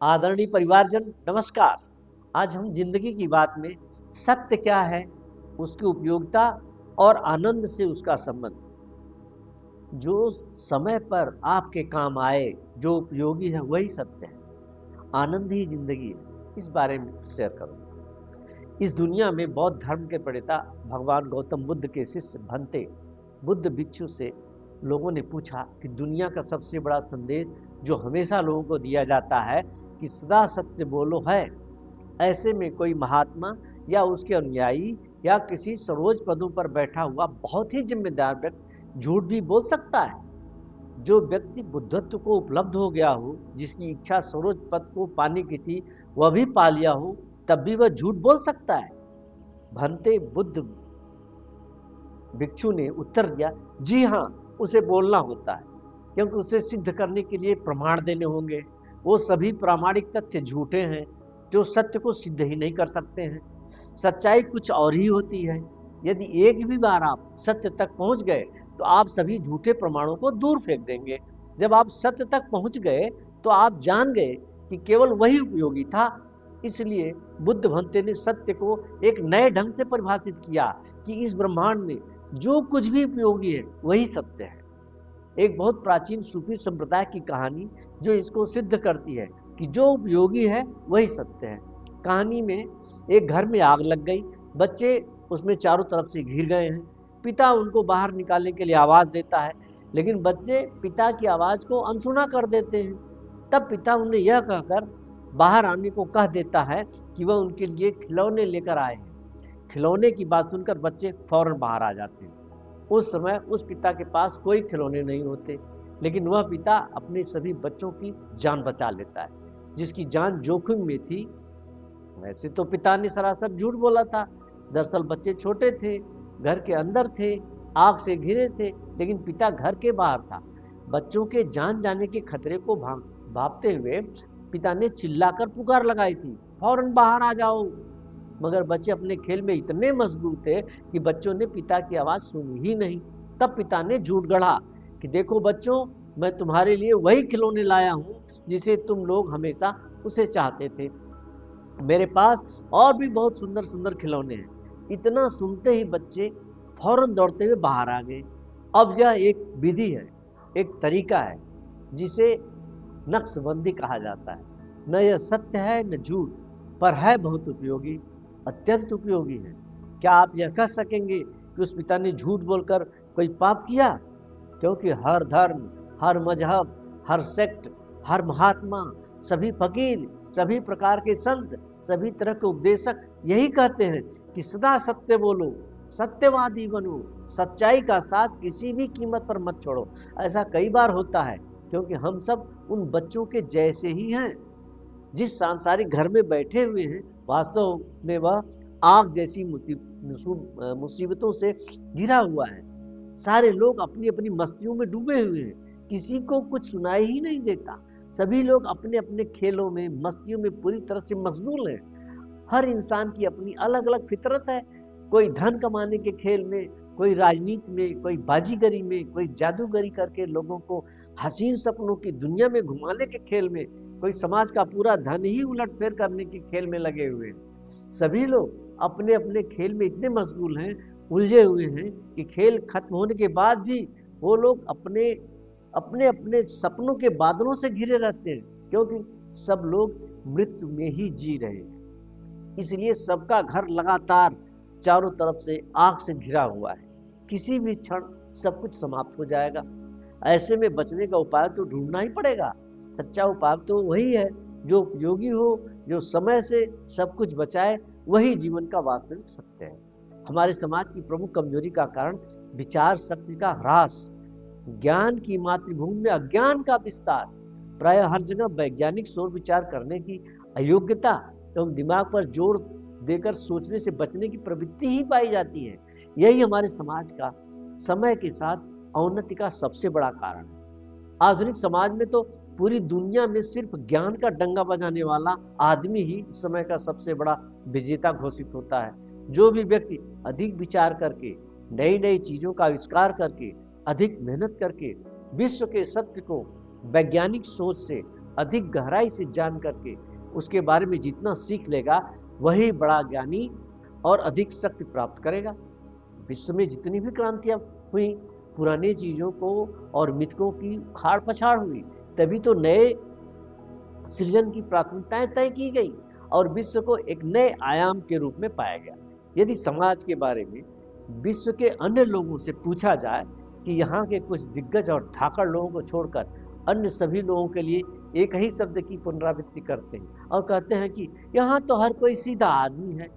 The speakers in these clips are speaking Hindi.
आदरणीय परिवारजन नमस्कार। आज हम जिंदगी की बात में सत्य क्या है, उसकी उपयोगिता और आनंद से उसका संबंध, जो समय पर आपके काम आए, जो उपयोगी है वही सत्य है। आनंद ही जिंदगी है, इस बारे में शेयर करूंगा। इस दुनिया में बौद्ध धर्म के प्रणेता भगवान गौतम बुद्ध के शिष्य भंते बुद्ध भिक्षु से लोगों ने पूछा कि दुनिया का सबसे बड़ा संदेश जो हमेशा लोगों को दिया जाता है कि सदा सत्य बोलो है, ऐसे में कोई महात्मा या उसके अनुयायी या किसी सर्वोच्च पदों पर बैठा हुआ बहुत ही जिम्मेदार व्यक्ति झूठ भी बोल सकता है? जो व्यक्ति बुद्धत्व को उपलब्ध हो गया हो, जिसकी इच्छा सर्वोच्च पद को पाने की थी, वह भी पा लिया हो, तब भी वह झूठ बोल सकता है? भंते बुद्ध भिक्षु ने उत्तर दिया, जी हाँ, उसे बोलना होता है, क्योंकि उसे सिद्ध करने के लिए प्रमाण देने होंगे। वो सभी प्रामाणिक तथ्य झूठे हैं जो सत्य को सिद्ध ही नहीं कर सकते हैं। सच्चाई कुछ और ही होती है। यदि एक भी बार आप सत्य तक पहुंच गए तो आप सभी झूठे प्रमाणों को दूर फेंक देंगे। जब आप सत्य तक पहुंच गए तो आप जान गए कि केवल वही उपयोगी था। इसलिए बुद्ध भंते ने सत्य को एक नए ढंग से परिभाषित किया कि इस ब्रह्मांड में जो कुछ भी उपयोगी है वही सत्य है। एक बहुत प्राचीन सूफी संप्रदाय की कहानी जो इसको सिद्ध करती है कि जो उपयोगी है वही सत्य है। कहानी में एक घर में आग लग गई, बच्चे उसमें चारों तरफ से घिर गए हैं। पिता उनको बाहर निकालने के लिए आवाज देता है, लेकिन बच्चे पिता की आवाज को अनसुना कर देते हैं। तब पिता उन्हें यह कहकर बाहर आने को कह देता है कि वह उनके लिए खिलौने लेकर आए हैं। खिलौने की बात सुनकर बच्चे फौरन बाहर आ जाते हैं। उस समय उस पिता के पास कोई खिलौने नहीं होते, लेकिन वह पिता अपने सभी बच्चों की जान बचा लेता है, जिसकी जान जोखिम में थी। वैसे तो पिता ने सरासर झूठ बोला था। दरअसल बच्चे छोटे थे, घर के अंदर थे, आग से घिरे थे, लेकिन पिता घर के बाहर था। बच्चों के जान जाने के खतरे को भांपते हुए पिता ने चिल्लाकर पुकार लगाई थी, फौरन बाहर आ जाओ। मगर बच्चे अपने खेल में इतने मशगूल थे कि बच्चों ने पिता की आवाज सुनी ही नहीं। तब पिता ने झूठ गढ़ा कि देखो बच्चों, मैं तुम्हारे लिए वही खिलौने लाया हूं जिसे तुम लोग हमेशा उसे चाहते थे। मेरे पास और भी बहुत सुंदर सुंदर खिलौने हैं। इतना सुनते ही बच्चे फौरन दौड़ते हुए बाहर आ गए। अब यह एक विधि है, एक तरीका है, जिसे नक्शबंदी कहा जाता है। न यह सत्य है न झूठ, पर है बहुत उपयोगी, अत्यंत उपयोगी है। क्या आप यह कह सकेंगे कि उस पिता ने झूठ बोलकर कोई पाप किया? क्योंकि हर धर्म, हर मजहब, हर सेक्ट, हर महात्मा, सभी फकीर, सभी प्रकार के संत, सभी तरह के उपदेशक यही कहते हैं कि सदा सत्य बोलो, सत्यवादी बनो, सच्चाई का साथ किसी भी कीमत पर मत छोड़ो। ऐसा कई बार होता है क्योंकि हम सब उन बच्चों के जैसे ही हैं। जिस सांसारिक घर में बैठे हुए हैं, वास्तव में वह आग जैसी मुसीबतों से घिरा हुआ है। सारे लोग अपनी अपनी मस्तियों में डूबे हुए हैं, किसी को कुछ सुनाई ही नहीं देता। सभी लोग अपने अपने खेलों में, मस्तियों में पूरी तरह से मशगूल हैं। हर इंसान की अपनी अलग अलग फितरत है। कोई धन कमाने के खेल में, कोई राजनीति में, कोई बाजीगरी में, कोई जादूगरी करके लोगों को हसीन सपनों की दुनिया में घुमाने के खेल में, कोई समाज का पूरा धन ही उलटफेर करने के खेल में लगे हुए हैं। सभी लोग अपने अपने खेल में इतने मशगूल हैं, उलझे हुए हैं कि खेल खत्म होने के बाद भी वो लोग अपने अपने अपने सपनों के बादलों से घिरे रहते हैं, क्योंकि सब लोग मृत्यु में ही जी रहे हैं। इसलिए सबका घर लगातार चारों तरफ से आग से घिरा हुआ है। किसी भी क्षण सब कुछ समाप्त हो जाएगा। ऐसे में बचने का उपाय तो ढूंढना ही पड़ेगा। सच्चा उपाय तो वही है जो उपयोगी हो, जो समय से सब कुछ बचाए। वही जीवन का वास्तविक सत्य है। हमारे समाज की प्रमुख कमजोरी का कारण विचार शक्ति का ह्रास, ज्ञान की मातृभूमि में अज्ञान का विस्तार, प्राय हर जगह वैज्ञानिक सोच विचार करने की अयोग्यता एवं दिमाग पर जोर देकर सोचने से बचने की प्रवृत्ति ही पाई जाती है। यही हमारे समाज का समय के साथ अवनति का सबसे बड़ा कारण है। आधुनिक समाज में तो पूरी दुनिया में सिर्फ ज्ञान का डंगा बजाने वाला आदमी ही समय का सबसे बड़ा विजेता घोषित होता है। जो भी व्यक्ति अधिक विचार करके, नई नई चीजों का आविष्कार करके, अधिक मेहनत करके विश्व के सत्य को वैज्ञानिक सोच से अधिक गहराई से जान करके उसके बारे में जितना सीख लेगा वही बड़ा ज्ञानी और अधिक शक्ति प्राप्त करेगा। विश्व में जितनी भी क्रांतियां हुई, पुरानी चीजों को और मिथकों की खाड़ पछाड़ हुई, तभी तो नए सृजन की प्राथमिकताएं तय की गई और विश्व को एक नए आयाम के रूप में पाया गया। यदि समाज के बारे में विश्व के अन्य लोगों से पूछा जाए कि यहाँ के कुछ दिग्गज और धाकड़ लोगों को छोड़कर अन्य सभी लोगों के लिए एक ही शब्द की पुनरावृत्ति करते हैं और कहते हैं कि यहाँ तो हर कोई सीधा आदमी है,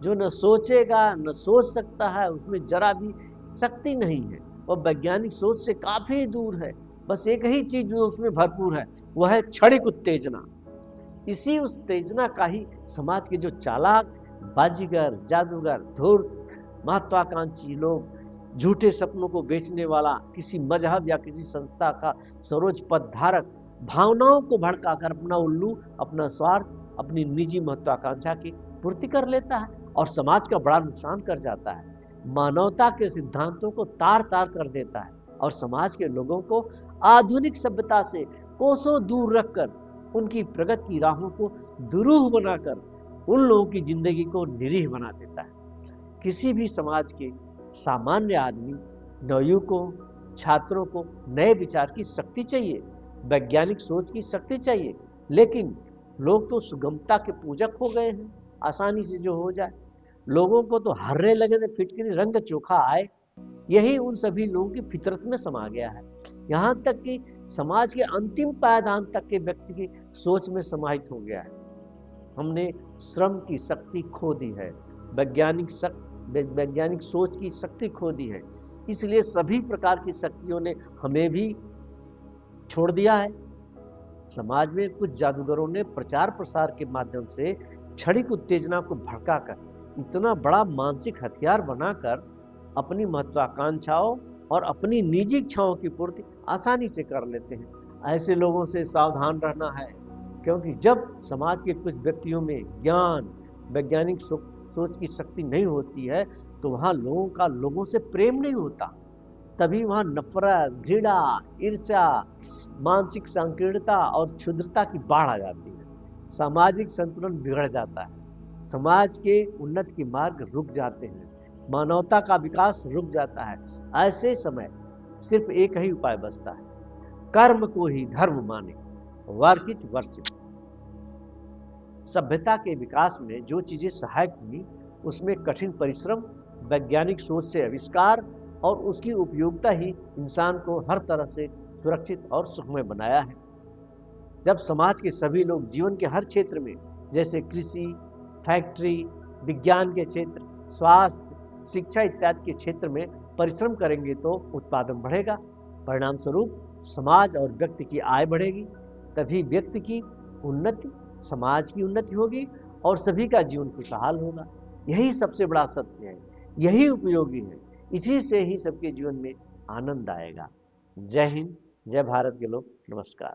जो न सोचेगा न सोच सकता है, उसमें जरा भी शक्ति नहीं है, वह वैज्ञानिक सोच से काफी दूर है, बस एक ही चीज जो उसमें भरपूर है वह है क्षणिक उत्तेजना। इसी उत्तेजना का ही समाज के जो चालाक, बाजीगर, जादूगर, धूर्त, महत्वाकांक्षी लोग, झूठे सपनों को बेचने वाला, किसी मजहब या किसी संस्था का सरोज पद धारक, भावनाओं को भड़काकर अपना उल्लू, अपना स्वार्थ, अपनी निजी महत्वाकांक्षा की पूर्ति कर लेता है और समाज का बड़ा नुकसान कर जाता है। मानवता के सिद्धांतों को तार तार कर देता है और समाज के लोगों को आधुनिक सभ्यता से कोसों दूर रखकर उनकी प्रगति की राहों को दुरूह बनाकर उन लोगों की जिंदगी को निरीह बना देता है। किसी भी समाज के सामान्य आदमी, नवयुवकों, छात्रों को नए विचार की शक्ति चाहिए, वैज्ञानिक सोच की शक्ति चाहिए, लेकिन लोग तो सुगमता के पूजक हो गए हैं, आसानी से जो हो जाए। लोगों को तो हर्रे लगे फिटकरी रंग चोखा आए, यही उन सभी लोगों की फितरत में समा गया है। यहाँ तक कि समाज के अंतिम पायदान तक के व्यक्ति की सोच में समाहित हो गया है। हमने श्रम की शक्ति खो दी है, वैज्ञानिक सोच की शक्ति खो दी है, इसलिए सभी प्रकार की शक्तियों ने हमें भी छोड़ दिया है। समाज में कुछ जादूगरों ने प्रचार प्रसार के माध्यम से क्षणिक उत्तेजना को भड़काकर इतना बड़ा मानसिक हथियार बनाकर अपनी महत्वाकांक्षाओं और अपनी निजी इच्छाओं की पूर्ति आसानी से कर लेते हैं। ऐसे लोगों से सावधान रहना है, क्योंकि जब समाज के कुछ व्यक्तियों में ज्ञान, वैज्ञानिक सोच की शक्ति नहीं होती है तो वहां लोगों का लोगों से प्रेम नहीं होता, तभी वहां नफरत, घृणा, ईर्ष्या, मानसिक संकीर्णता और क्षुद्रता की बाढ़ आ जाती है। सामाजिक संतुलन बिगड़ जाता है, समाज के उन्नति के मार्ग रुक जाते हैं, मानवता का विकास रुक जाता है। ऐसे समय सिर्फ एक ही उपाय बचता है, कर्म को ही धर्म माने, वर्कित वर्षित। सभ्यता के विकास में जो चीजें सहायक हुई उसमें कठिन परिश्रम, वैज्ञानिक सोच से आविष्कार और उसकी उपयोगिता ही इंसान को हर तरह से सुरक्षित और सुखमय बनाया है। जब समाज के सभी लोग जीवन के हर क्षेत्र में, जैसे कृषि, फैक्ट्री, विज्ञान के क्षेत्र, स्वास्थ्य, शिक्षा इत्यादि के क्षेत्र में परिश्रम करेंगे तो उत्पादन बढ़ेगा, परिणाम स्वरूप समाज और व्यक्ति की आय बढ़ेगी, तभी व्यक्ति की उन्नति, समाज की उन्नति होगी और सभी का जीवन खुशहाल होगा। यही सबसे बड़ा सत्य है, यही उपयोगी है, इसी से ही सबके जीवन में आनंद आएगा। जय हिंद, जय भारत के लोग, नमस्कार।